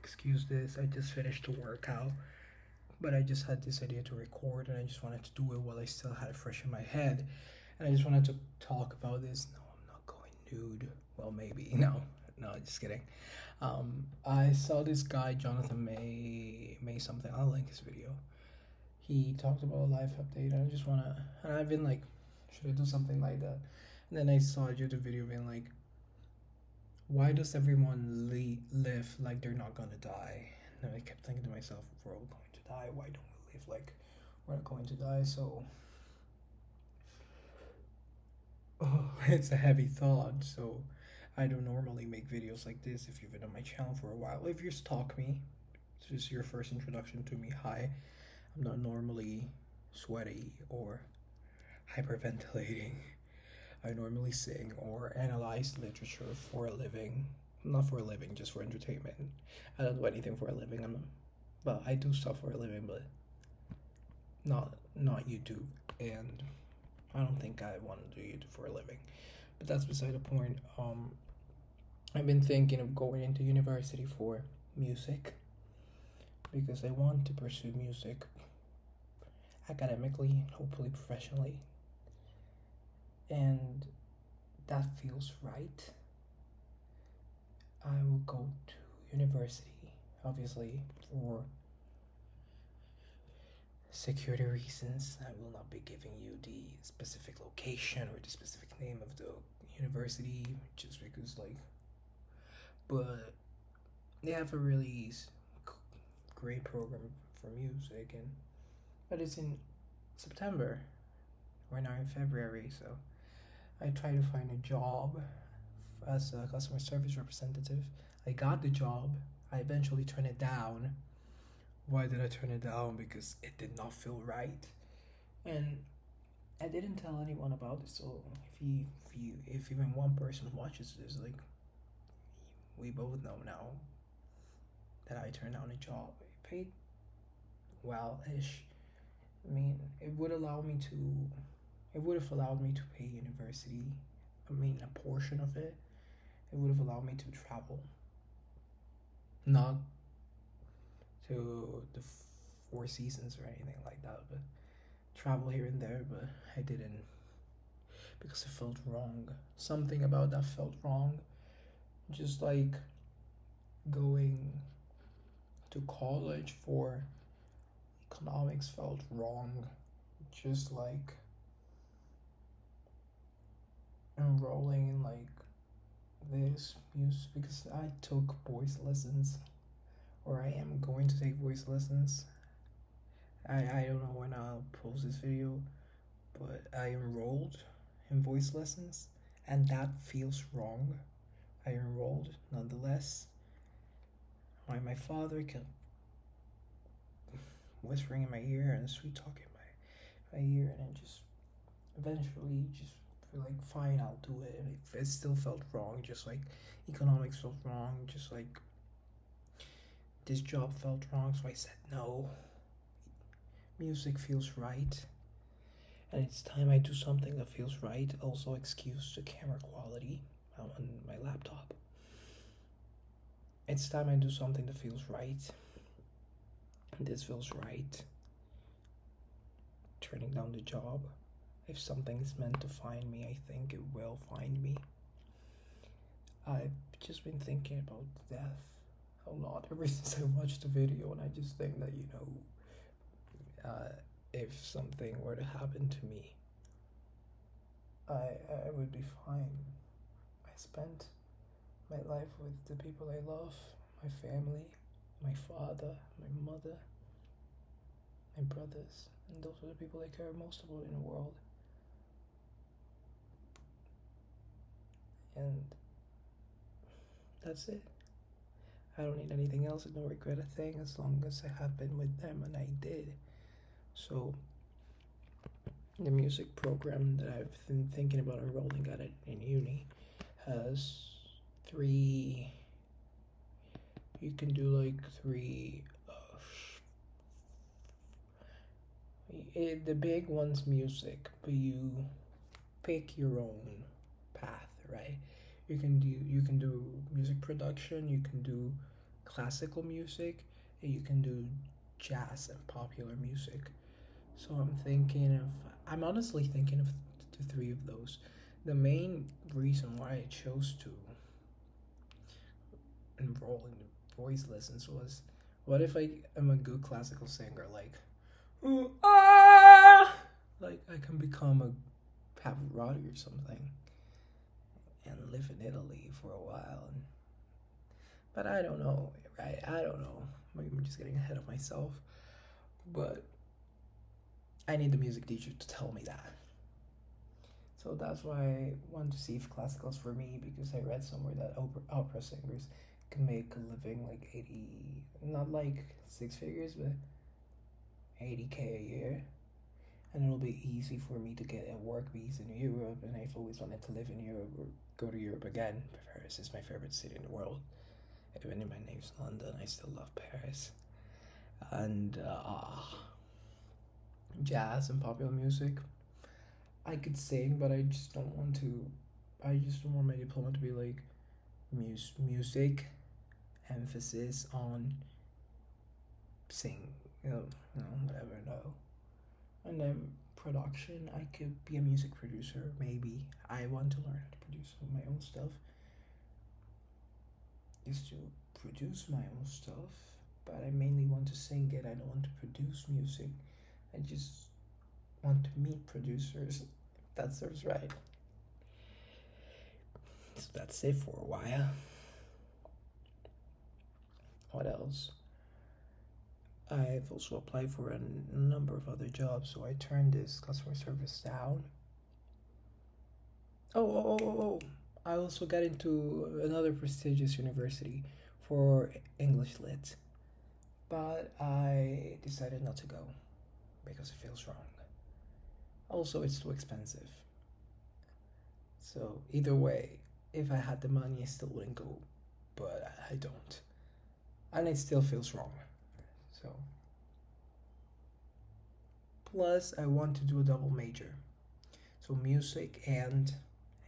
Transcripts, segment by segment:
excuse this. I just finished a workout, but I just had this idea to record, and I just wanted to do it while I still had it fresh in my head. And I just wanted to talk about this. No, I'm not going nude. Well, maybe. No, just kidding. I saw this guy, Jonathan May something. I'll link his video. He talked about a life update, and I just wanna. And I've been like, should I do something like that? And then I saw a YouTube video being like, why does everyone live like they're not gonna die? And I kept thinking to myself, if we're all going to die, why don't we live like we're not going to die? So, it's a heavy thought. So, I don't normally make videos like this. If you've been on my channel for a while, if you stalk me, this is your first introduction to me. Hi, I'm not normally sweaty or hyperventilating. I normally sing or analyze literature for a living. Not for a living, just for entertainment. I don't do anything for a living. Well, I do stuff for a living, but not YouTube. And I don't think I want to do YouTube for a living. But that's beside the point. I've been thinking of going into university for music because I want to pursue music academically, hopefully professionally. And that feels right. I will go to university, obviously, for security reasons. I will not be giving you the specific location or the specific name of the university just because, like, but they have a really great program for music, and but it's in September. We're now in February, so I try to find a job as a customer service representative. I got the job. I eventually turned it down. Why did I turn it down? Because it did not feel right, and I didn't tell anyone about it. So if even one person watches this, like, we both know now that I turned down a job. I paid well-ish. I mean, it would have allowed me to pay university. I mean, a portion of it. It would have allowed me to travel. Not to the Four Seasons or anything like that, but travel here and there, but I didn't because it felt wrong. Something about that felt wrong. Just like going to college for economics felt wrong. Just like enrolling in like this music, because I took voice lessons, or I am going to take voice lessons. I don't know when I'll post this video, but I enrolled in voice lessons, and that feels wrong. I enrolled nonetheless. My father kept whispering in my ear and sweet talking my ear, and then just eventually just feel like, fine, I'll do it. And it still felt wrong, just like economics felt wrong, just like this job felt wrong. So I said no. Music feels right, and it's time I do something that feels right. Also, excuse the camera quality on my laptop. It's time I do something that feels right. This feels right. Turning down the job. If something is meant to find me, I think it will find me. I've just been thinking about death a lot ever since I watched the video, and I just think that, if something were to happen to me, I would be fine. I spent my life with the people I love, my family, my father, my mother, my brothers, and those are the people I care most about in the world. And that's it. I don't need anything else. I don't regret a thing as long as I have been with them, and I did. So the music program that I've been thinking about enrolling at it in uni has three. You can do like three. The big one's music, but you pick your own path, right? You can do music production. You can do classical music, and you can do jazz and popular music. So I'm honestly thinking of the three of those. The main reason why I chose to enroll in voice lessons was, what if I am a good classical singer, like, ooh, ah, like I can become a Pavarotti or something and live in Italy for a while. But I don't know, right? I don't know. Maybe I'm just getting ahead of myself. But I need the music teacher to tell me that. So that's why I want to see if classical's for me, because I read somewhere that opera singers can make a living like 80, not like six figures, but 80K a year. And it'll be easy for me to get a work visa in Europe. And I've always wanted to live in Europe or go to Europe again. Paris is my favorite city in the world. Even if my name's London, I still love Paris. And jazz and popular music. I could sing, but I just don't want to. I just don't want my diploma to be like music, emphasis on sing, whatever. No, and then production. I could be a music producer. Maybe I want to learn how to produce my own stuff. Is to produce my own stuff, but I mainly want to sing it. I don't want to produce music. I just want to meet producers. That serves right. So that's it for a while. What else? I've also applied for a number of other jobs, so I turned this customer service down. Oh. I also got into another prestigious university for English Lit, but I decided not to go because it feels wrong. Also, it's too expensive. So, either way, if I had the money, I still wouldn't go, but I don't. And it still feels wrong. So, plus, I want to do a double major. So, music and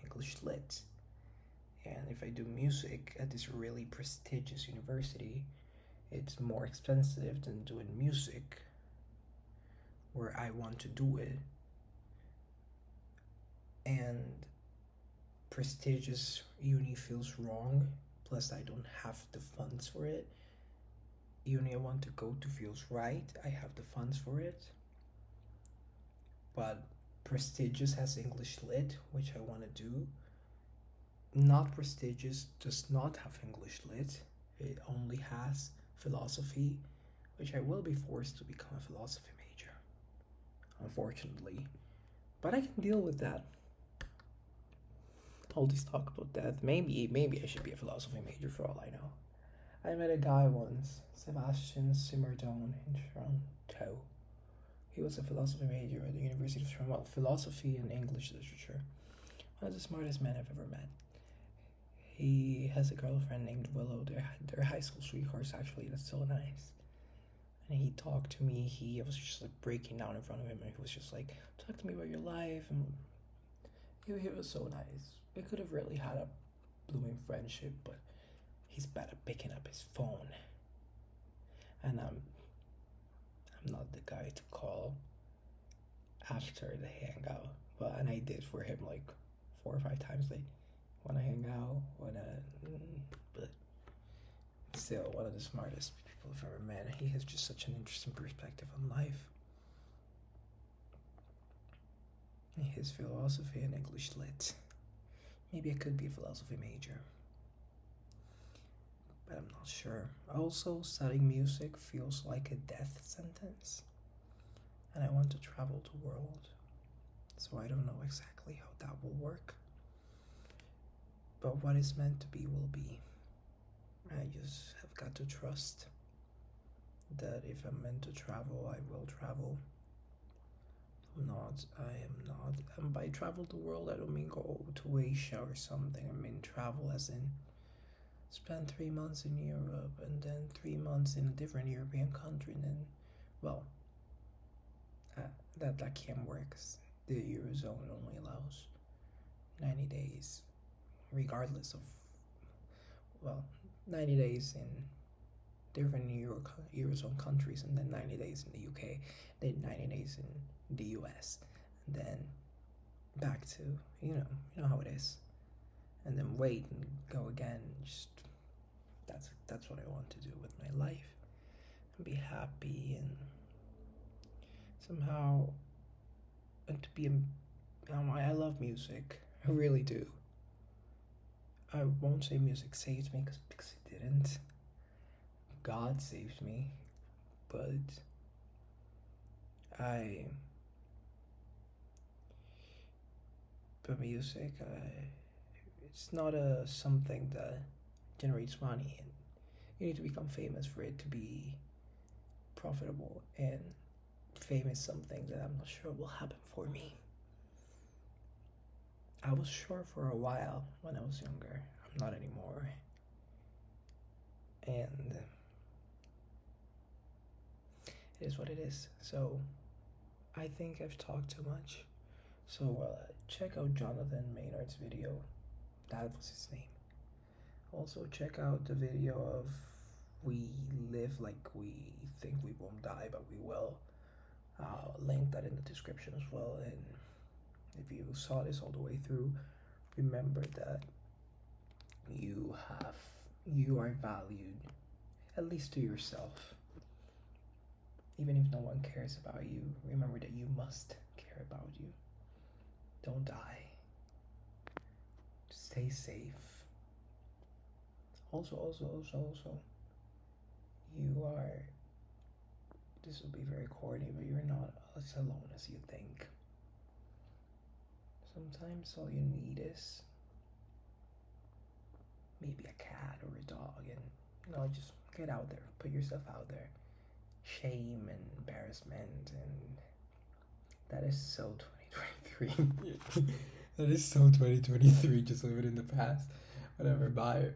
English Lit. And if I do music at this really prestigious university, it's more expensive than doing music where I want to do it. And prestigious uni feels wrong, plus I don't have the funds for it. Uni I want to go to feels right, I have the funds for it. But prestigious has English Lit, which I want to do. Not prestigious does not have English Lit, it only has philosophy, which I will be forced to become a philosophy major, unfortunately. But I can deal with that. All this talk about that. Maybe I should be a philosophy major for all I know. I met a guy once, Sebastian Simmerdone in Toronto. He was a philosophy major at the University of Toronto. Well, philosophy and English literature. One of the smartest men I've ever met. He has a girlfriend named Willow. They're high school sweethearts, actually. That's so nice. And he talked to me. He was just like breaking down in front of him, and he was just like, "Talk to me about your life." And he was so nice. We could have really had a blooming friendship, but he's bad at picking up his phone. And I'm not the guy to call after the hangout. And I did for him like 4 or 5 times. Like, wanna hang out, but still one of the smartest people I've ever met. He has just such an interesting perspective on life. His philosophy and English Lit. Maybe I could be a philosophy major, but I'm not sure. Also, studying music feels like a death sentence, and I want to travel the world, so I don't know exactly how that will work. But what is meant to be will be. I just have got to trust that if I'm meant to travel, I will travel. I am not. And by travel the world, I don't mean go to Asia or something. I mean travel as in spend 3 months in Europe and then 3 months in a different European country, and then, well, that can't work. The Eurozone only allows 90 days, regardless of, well, 90 days in different Eurozone countries, and then 90 days in the UK, then 90 days in the US, and then back to, you know how it is, and then wait and go again. Just that's what I want to do with my life, and be happy, and somehow, and to be I love music. I really do. I won't say music saved me because it didn't. God saved me, but I. But music, it's not a something that generates money, and you need to become famous for it to be profitable. And fame is something that I'm not sure will happen for me. I was sure for a while when I was younger. I'm not anymore. And it is what it is. So I think I've talked too much. So check out Jonathan Maynard's video. That was his name. Also check out the video of We Live Like We Think We Won't Die, but we will. I'll link that in the description as well. And if you saw this all the way through, remember that you are valued, at least to yourself. Even if no one cares about you, remember that you must care about you. Don't die. Stay safe. Also, you are, this will be very corny, but you're not as alone as you think. Sometimes all you need is maybe a cat or a dog, and just get out there, put yourself out there. Shame and embarrassment, and that is so 2023. That is so 2023. Just live it in the past. Whatever. Bye.